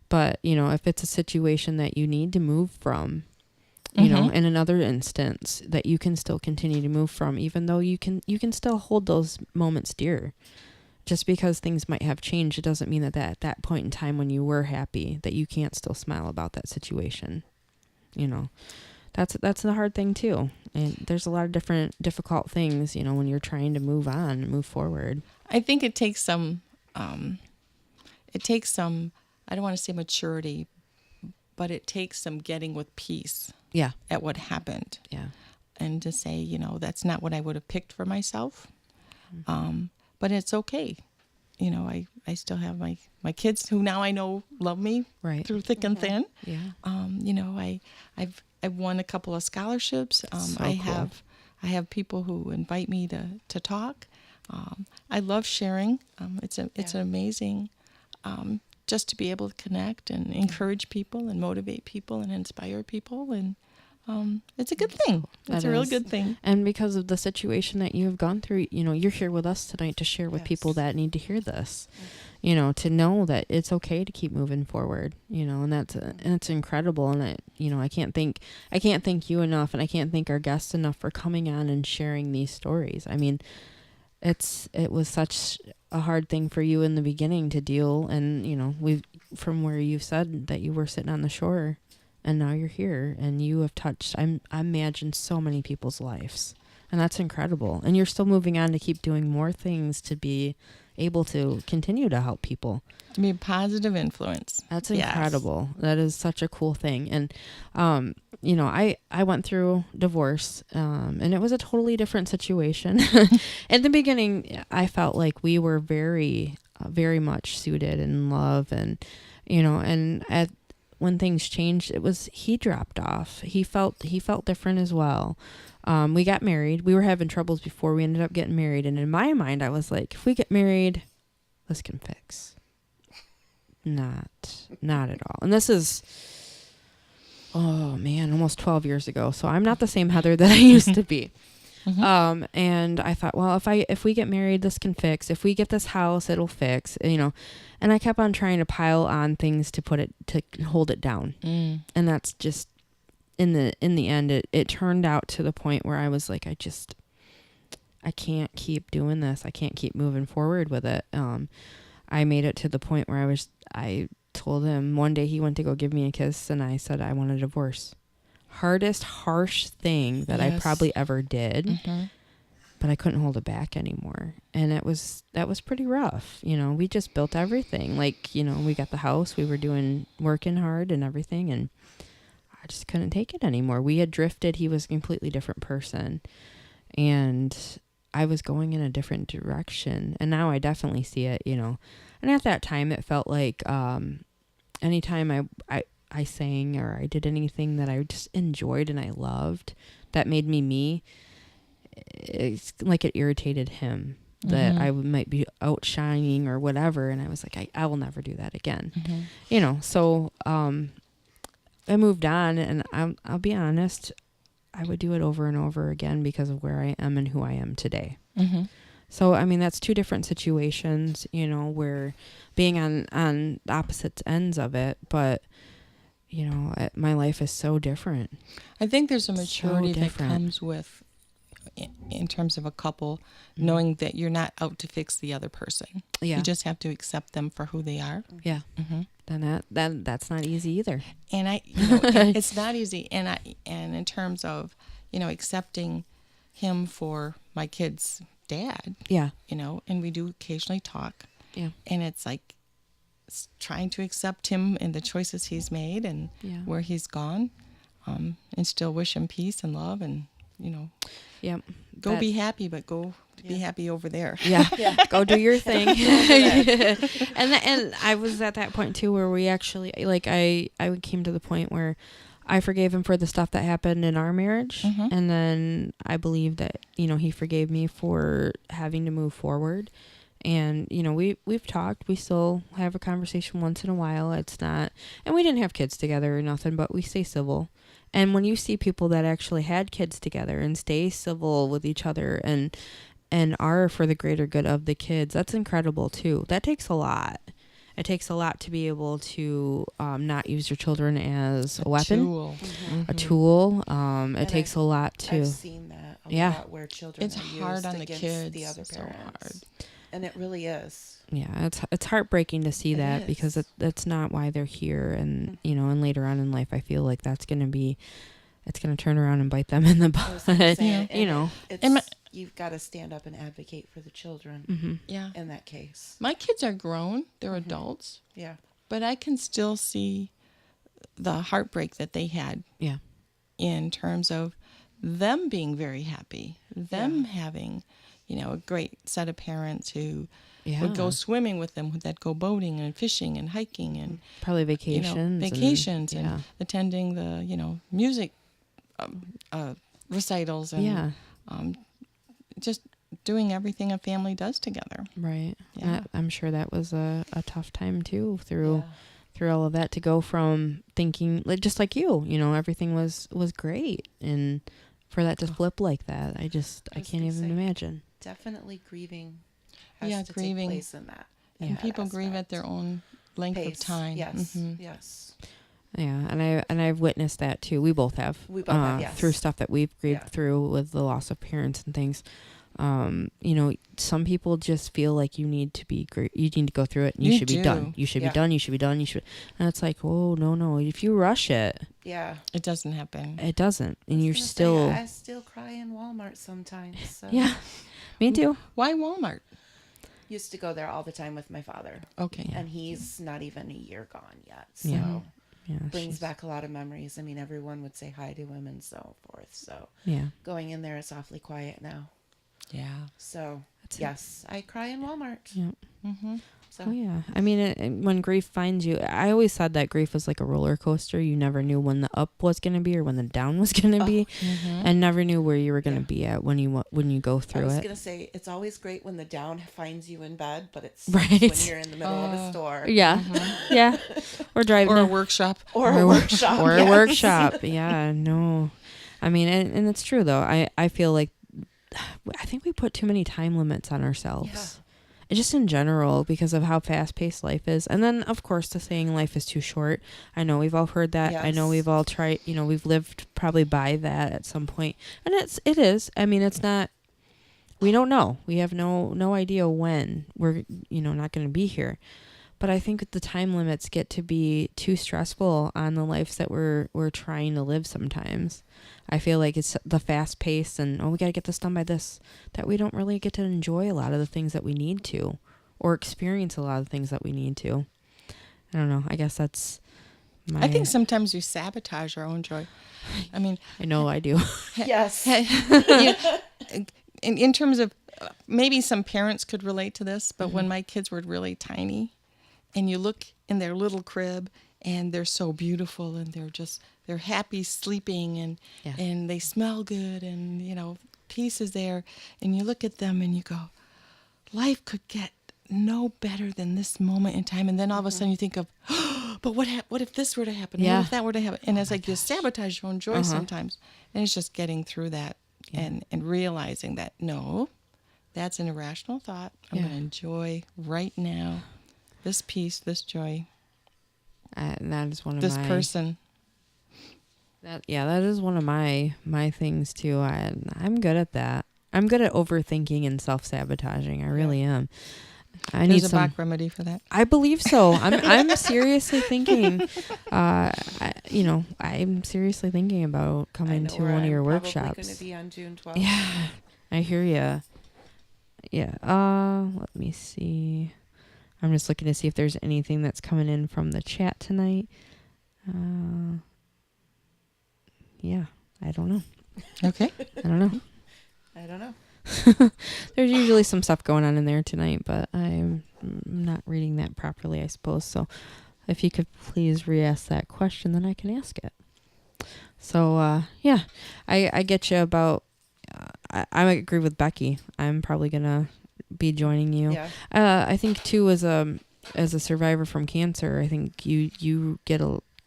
But, if it's a situation that you need to move from, in another instance that you can still continue to move from, even though you can still hold those moments dear. Just because things might have changed, it doesn't mean that at that point in time when you were happy that you can't still smile about that situation. That's the hard thing too. And there's a lot of difficult things, when you're trying to move on, move forward. I think it takes some, I don't want to say maturity, but it takes some getting with peace. Yeah. At what happened. Yeah. And to say, that's not what I would have picked for myself. But it's okay. I still have my kids who now I know love me through thick and thin. Yeah. I've won a couple of scholarships. I have people who invite me to talk. I love sharing. It's amazing just to be able to connect and encourage people and motivate people and inspire people, and it's a good thing. It's a real good thing. And because of the situation that you have gone through, you're here with us tonight to share with people that need to hear this, to know that it's okay to keep moving forward, and it's incredible. And I can't thank you enough, and I can't thank our guests enough for coming on and sharing these stories. I mean, it was such a hard thing for you in the beginning to deal, and from where you said that you were sitting on the shore. And now you're here, and you have touched, I imagine, so many people's lives. And that's incredible. And you're still moving on to keep doing more things to be able to continue to help people. To be a positive influence. That's incredible. Yes. That is such a cool thing. And, I went through divorce, and it was a totally different situation. In the beginning, I felt like we were very, very much suited in love, and, when things changed, he dropped off. He felt different as well. We got married. We were having troubles before we ended up getting married. And in my mind, I was like, if we get married, this can fix. Not at all. And this is, oh man, almost 12 years ago. So I'm not the same Heather that I used to be. And I thought, well, if we get married, this can fix. If we get this house, it'll fix, and I kept on trying to pile on things to hold it down. And that's just, in the end, it turned out to the point where I was like, I can't keep doing this. I can't keep moving forward with it. I made it to the point where I told him one day, he went to go give me a kiss, and I said, I want a divorce. Hardest, harsh thing that I probably ever did, but I couldn't hold it back anymore. And that was pretty rough. We just built everything. Like, we got the house, we were working hard and everything, and I just couldn't take it anymore. We had drifted. He was a completely different person, and I was going in a different direction. And now I definitely see it, and at that time it felt like, anytime I sang or I did anything that I just enjoyed and I loved, that made me, it's like it irritated him that I might be outshining or whatever. And I was like, I will never do that again. So I moved on, and I'll be honest, I would do it over and over again because of where I am and who I am today. So, I mean, that's two different situations, where being on opposite ends of it, but my life is so different. I think there's a maturity that comes with, in terms of a couple, knowing that you're not out to fix the other person. Yeah. You just have to accept them for who they are. Yeah. Then that's not easy either. And it's not easy. And in terms of, accepting him for my kid's dad. Yeah. And we do occasionally talk. Yeah. And it's like, trying to accept him and the choices he's made and where he's gone, and still wish him peace and love, and go be happy, but go be happy over there. Go do your thing. And I was at that point too, where we actually, like, I came to the point where I forgave him for the stuff that happened in our marriage, and then I believe that he forgave me for having to move forward. And, we've talked, we still have a conversation once in a while. It's not, and we didn't have kids together or nothing, but we stay civil. And when you see people that actually had kids together and stay civil with each other and are for the greater good of the kids, that's incredible too. That takes a lot. It takes a lot to be able to not use your children as a weapon, tool. A tool. It takes a lot to. I've seen that a lot where children it's are hard used on the against kids. the other parents. So hard. And it really is. Yeah, it's heartbreaking to see that, because that's not why they're here. And, and later on in life, I feel like it's going to turn around and bite them in the butt. You've got to stand up and advocate for the children in that case. My kids are grown. They're adults. Yeah. But I can still see the heartbreak that they had. Yeah. In terms of them being very happy, them having, a great set of parents who would go swimming with them, that go boating and fishing and hiking and probably vacations, and attending the music recitals and just doing everything a family does together. Right. Yeah. I'm sure that was a tough time too, through all of that, to go from thinking just like everything was great, and for that to flip like that, I can't even imagine. Definitely grieving has to take place in that. And people grieve at their own length of time. Yes. Yes. Yeah, and I've witnessed that too. We both have. Through stuff that we've grieved through with the loss of parents and things. Some people just feel like you need to be great. You need to go through it, and you should be done. You should be done. You should be done. You should. And it's like, oh no! If you rush it, it doesn't happen. It doesn't, and you're still. I still cry in Walmart sometimes. So. Yeah, me too. Why Walmart? Used to go there all the time with my father. Okay. And he's not even a year gone yet. So brings back a lot of memories. I mean, everyone would say hi to him and so forth. So going in there is awfully quiet now. Yeah. So yes, I cry in Walmart. Yeah. So Oh yeah, I mean, when grief finds you, I always said that grief was like a roller coaster. You never knew when the up was going to be or when the down was going to be, and never knew where you were going to be at when you go through I was it. gonna say it's always great when the down finds you in bed, but it's Right. when you're in the middle of a store. Yeah, yeah, or driving Or a workshop. Or a workshop. or yes. a workshop. Yeah, no, I mean, and it's true though. I feel like I think we put too many time limits on ourselves. Yeah. Just in general, because of how fast-paced life is. And then, of course, the saying life is too short. I know we've all heard that. I know Yes. we've all tried, we've lived probably by that at some point. And it is. I mean, it's not, we don't know. We have no idea when we're, not going to be here. But I think the time limits get to be too stressful on the lives that we're trying to live sometimes. I feel like it's the fast pace and, we got to get this done by this, that we don't really get to enjoy a lot of the things that we need to, or experience a lot of things that we need to. I don't know. I guess that's my... I think sometimes we sabotage our own joy. I mean... I know I do. Yes. In terms of, maybe some parents could relate to this, but when my kids were really tiny, and you look in their little crib, and they're so beautiful, and they're happy sleeping, and they smell good, and peace is there, and you look at them and you go, life could get no better than this moment in time. And then all of a sudden you think of, but what if this were to happen? Yeah. What if that were to happen? And it's like you sabotage your own joy sometimes. And it's just getting through that and realizing that, no, that's an irrational thought. I'm going to enjoy right now this peace, this joy. And that is one of this person. That is one of my things too. I'm good at that. I'm good at overthinking and self-sabotaging. I really am. There's a Bach remedy for that. I believe so. I'm seriously thinking. I'm seriously thinking about coming to one of your workshops. Probably going to be on June 12th. Yeah, I hear you. Yeah. Let me see. I'm just looking to see if there's anything that's coming in from the chat tonight. Yeah, I don't know. Okay. I don't know. I don't know. There's usually some stuff going on in there tonight, but I'm not reading that properly, I suppose. So if you could please re-ask that question, then I can ask it. So, I get you about, I agree with Becky. I'm probably going to be joining you. Yeah. I think too, as a survivor from cancer, I think you get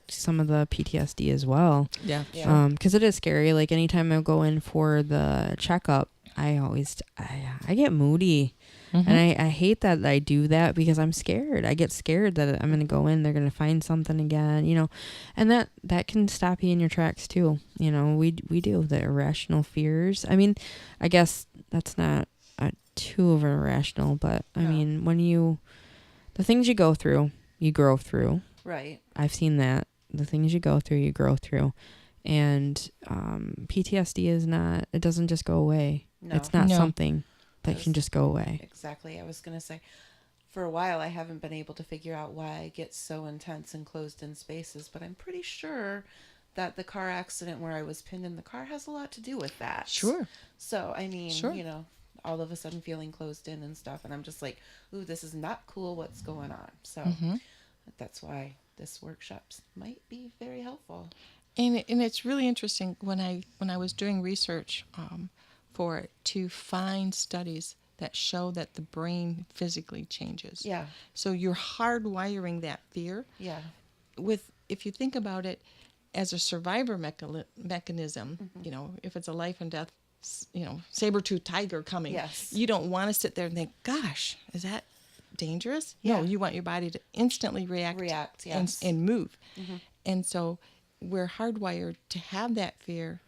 some of the PTSD as well. Yeah. Because it is scary. Like anytime I go in for the checkup, I get moody. And I hate that I do that because I'm scared. I get scared that I'm going to go in, they're going to find something again, and that can stop you in your tracks too. We do the irrational fears. I mean, I guess that's not too over irrational, but I mean, the things you go through, you grow through. Right. I've seen that. The things you go through, you grow through. And PTSD it doesn't just go away. No. It's not No. something that can just go away. Exactly. I was going to say, for a while, I haven't been able to figure out why I get so intense and closed in spaces, but I'm pretty sure that the car accident where I was pinned in the car has a lot to do with that. Sure. So, I mean, Sure. all of a sudden feeling closed in and stuff, and I'm just like, ooh, this is not cool, what's going on? So that's why this workshops might be very helpful. And it's really interesting when I was doing research for it to find studies that show that the brain physically changes. Yeah. So you're hardwiring that fear. Yeah. If you think about it as a survivor mechanism, if it's a life and death, saber-toothed tiger coming, Yes. you don't want to sit there and think, gosh, is that dangerous? Yeah. No, you want your body to instantly react yes. and move. And so we're hardwired to have that fear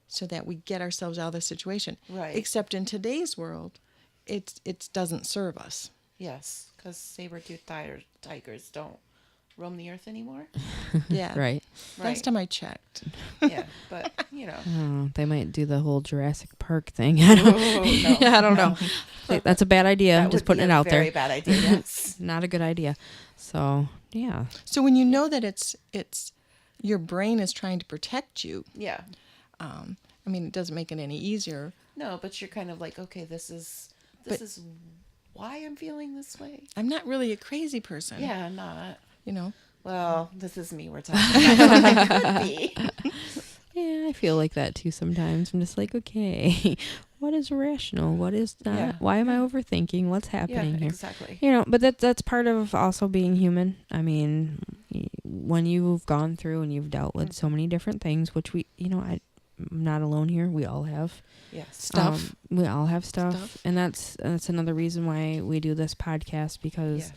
so that we get ourselves out of the situation. Right. Except in today's world, it doesn't serve us. Yes, because saber-toothed tigers don't roam the earth anymore. Yeah. Right. Last time I checked. Yeah, but, Oh, they might do the whole Jurassic Park thing. I don't know. Like, that's a bad idea. I'm just putting it out there. Very bad idea, yes. Not a good idea. So, yeah. So when you know that it's your brain is trying to protect you, Yeah. it doesn't make it any easier. No, but you're kind of like, okay, this is why I'm feeling this way. I'm not really a crazy person. Yeah, I'm not. You know? Well, this is me we're talking about. I could be. Yeah, I feel like that too sometimes. I'm just like, okay, what is rational? What is not? Yeah. Why am I overthinking? What's happening here? Exactly. You know, but that's part of also being human. I mean, when you've gone through and you've dealt with so many different things, which I'm not alone here. We all have Stuff. We all have stuff. And that's another reason why we do this podcast, because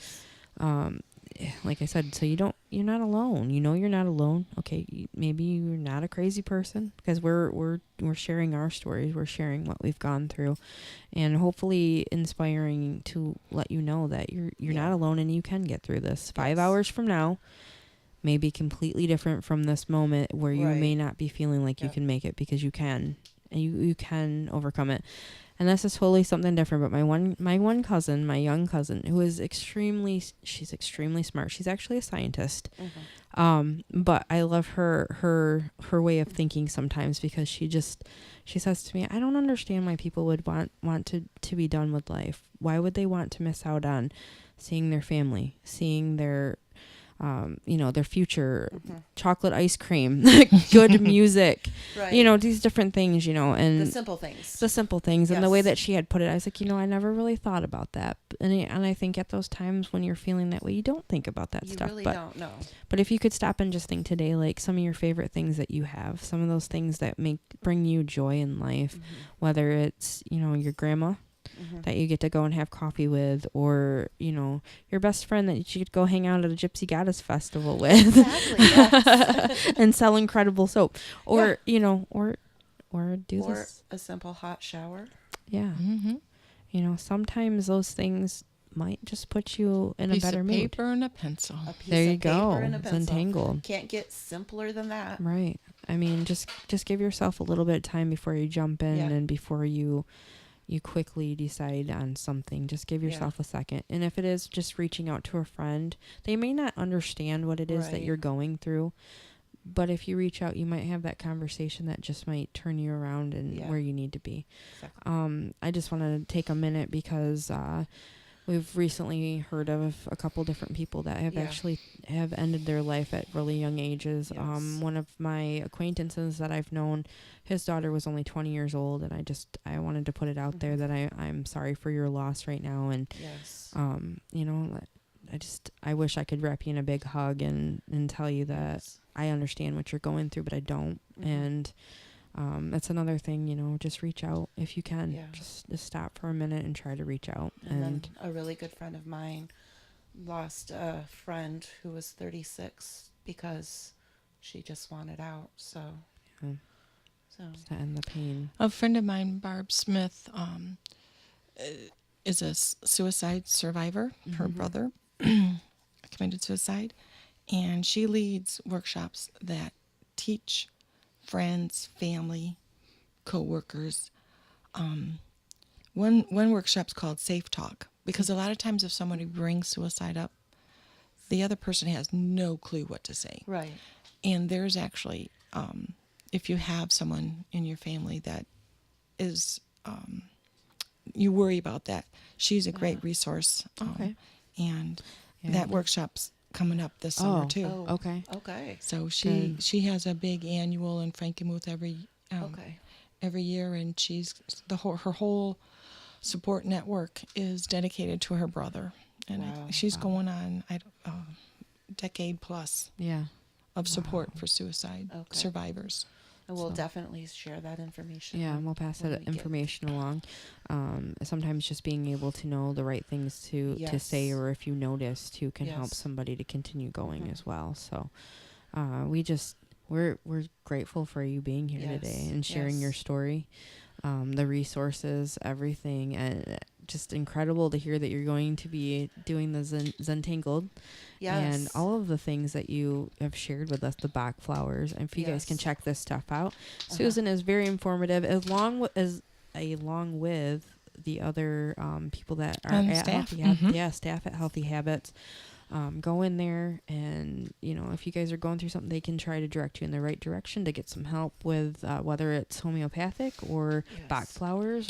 like I said, so you're not alone. You're not alone. Okay, maybe you're not a crazy person, because we're sharing our stories. We're sharing what we've gone through, and hopefully inspiring to let you know that you're not alone and you can get through this. 5 hours from now may be completely different from this moment where you may not be feeling like you can make it, because you can, and you can overcome it. And this is totally something different. But my one cousin, my young cousin, who is she's extremely smart. She's actually a scientist. But I love her way of thinking sometimes, because she says to me, I don't understand why people would want to be done with life. Why would they want to miss out on seeing their family, seeing their their future, chocolate ice cream, good music, these different things, and the simple things. And the way that she had put it, I was like, I never really thought about that. And I think at those times when you're feeling that way, you don't think about that stuff. You really but, don't know. But if you could stop and just think today, like some of your favorite things that you have, some of those things that bring you joy in life, whether it's, your grandma, that you get to go and have coffee with, or your best friend that you could go hang out at a Gypsy Goddess festival with, and sell incredible soap, or or do this, a simple hot shower. Sometimes those things might just put you in a better mood. Piece of paper and a pencil. There you go. It's untangled. Can't get simpler than that. Right. I mean, just give yourself a little bit of time before you jump in, and before you quickly decide on something. Just give yourself a second. And if it is just reaching out to a friend, they may not understand what it is that you're going through, but if you reach out, you might have that conversation that just might turn you around and where you need to be. Exactly. I just want to take a minute, because we've recently heard of a couple different people that have actually have ended their life at really young ages. Yes. One of my acquaintances that I've known, his daughter was only 20 years old, and I wanted to put it out there that I'm sorry for your loss right now. And, I wish I could wrap you in a big hug and tell you that I understand what you're going through, but I don't. And that's another thing, just reach out if you can. Just stop for a minute and try to reach out. And then a really good friend of mine lost a friend who was 36 because she just wanted out. So just to end the pain. A friend of mine, Barb Smith, is a suicide survivor. Her brother committed suicide, and she leads workshops that teach friends, family, co-workers. One workshop's called Safe Talk, because a lot of times if somebody brings suicide up, the other person has no clue what to say. Right. And there's actually, if you have someone in your family that is, you worry about that, she's a great resource. Okay. And that workshop's coming up this summer too. Oh, okay. So she has a big annual in Frankenmuth every year, and she's her whole support network is dedicated to her brother, and she's going on a decade plus of support for suicide survivors. And we'll definitely share that information. Yeah, and we'll pass that information along. Sometimes just being able to know the right things to say, or if you notice, can help somebody to continue going as well. So we're grateful for you being here today and sharing your story, the resources, everything, and just incredible to hear that you're going to be doing the Zentangled. Yes. And all of the things that you have shared with us, the Bach flowers. And if you guys can check this stuff out, Susan is very informative, along with the other people that are and at staff. Healthy Habitz. Staff at Healthy Habitz. go in there and, if you guys are going through something, they can try to direct you in the right direction to get some help with whether it's homeopathic or Bach flowers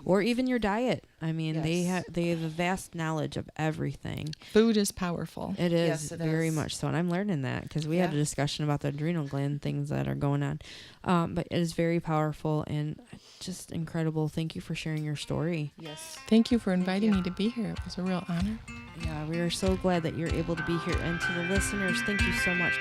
or even your diet. I mean, they have a vast knowledge of everything. Food is powerful. It is Yes, it very is. much so. And I'm learning that because we had a discussion about the adrenal gland things that are going on. But it is very powerful and just incredible. Thank you for sharing your story. Yes. Thank you for inviting me to be here. It was a real honor. Yeah, we are so glad that you're able to be here. And to the listeners, thank you so much.